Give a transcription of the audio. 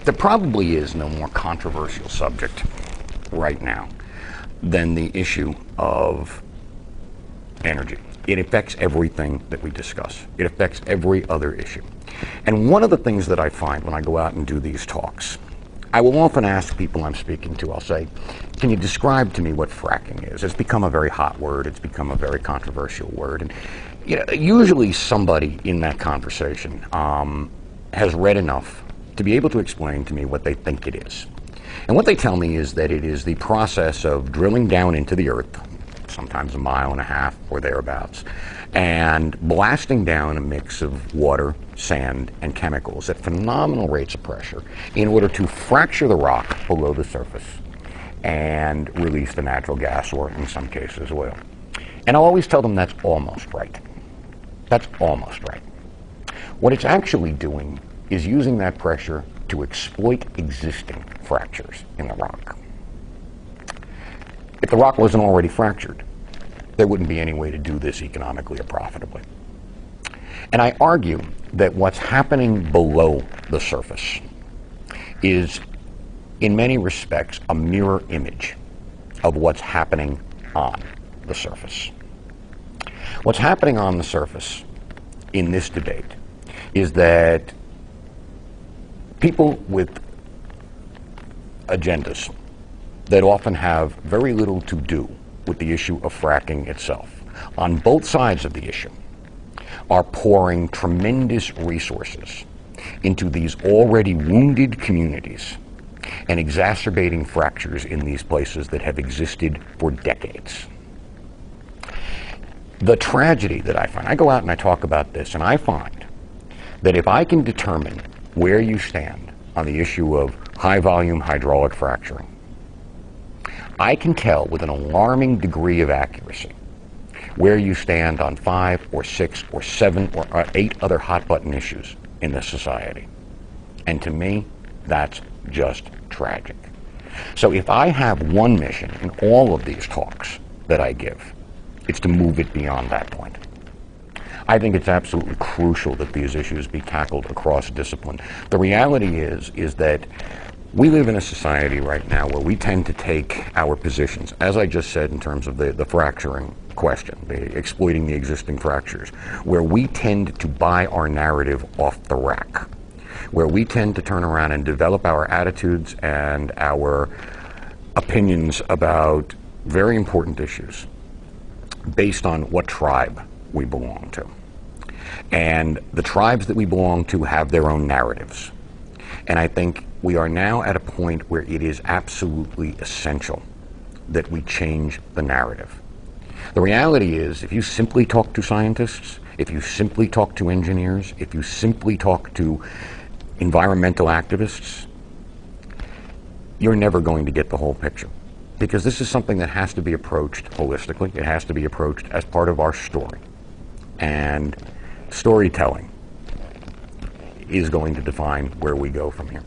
There probably is no more controversial subject right now than the issue of energy. It affects everything that we discuss. It affects every other issue. And one of the things that I find when I go out and do these talks, I will often ask people I'm speaking to, I'll say, can you describe to me what fracking is? It's become a very hot word. It's become a very controversial word. And usually somebody in that conversation has read enough to be able to explain to me what they think it is. And what they tell me is that it is the process of drilling down into the earth, sometimes 1.5 miles or thereabouts, and blasting down a mix of water, sand, and chemicals at phenomenal rates of pressure in order to fracture the rock below the surface and release the natural gas, or in some cases oil. And I'll always tell them that's almost right. That's almost right. What it's actually doing is using that pressure to exploit existing fractures in the rock. If the rock wasn't already fractured, there wouldn't be any way to do this economically or profitably. And I argue that what's happening below the surface is, in many respects, a mirror image of what's happening on the surface. What's happening on the surface in this debate is that people with agendas that often have very little to do with the issue of fracking itself, on both sides of the issue, are pouring tremendous resources into these already wounded communities and exacerbating fractures in these places that have existed for decades. The tragedy that I find, I go out and I talk about this, and I find that if I can determine where you stand on the issue of high-volume hydraulic fracturing, I can tell with an alarming degree of accuracy where you stand on 5 or 6 or 7 or 8 other hot-button issues in this society. And to me, that's just tragic. So if I have one mission in all of these talks that I give, it's to move it beyond that point. I think it's absolutely crucial that these issues be tackled across discipline. The reality is that we live in a society right now where we tend to take our positions, as I just said in terms of the fracturing question, the exploiting the existing fractures, where we tend to buy our narrative off the rack, where we tend to turn around and develop our attitudes and our opinions about very important issues based on what tribe we belong to. And the tribes that we belong to have their own narratives. And I think we are now at a point where it is absolutely essential that we change the narrative. The reality is, if you simply talk to scientists, if you simply talk to engineers, if you simply talk to environmental activists, you're never going to get the whole picture. Because this is something that has to be approached holistically. It has to be approached as part of our story. And storytelling is going to define where we go from here.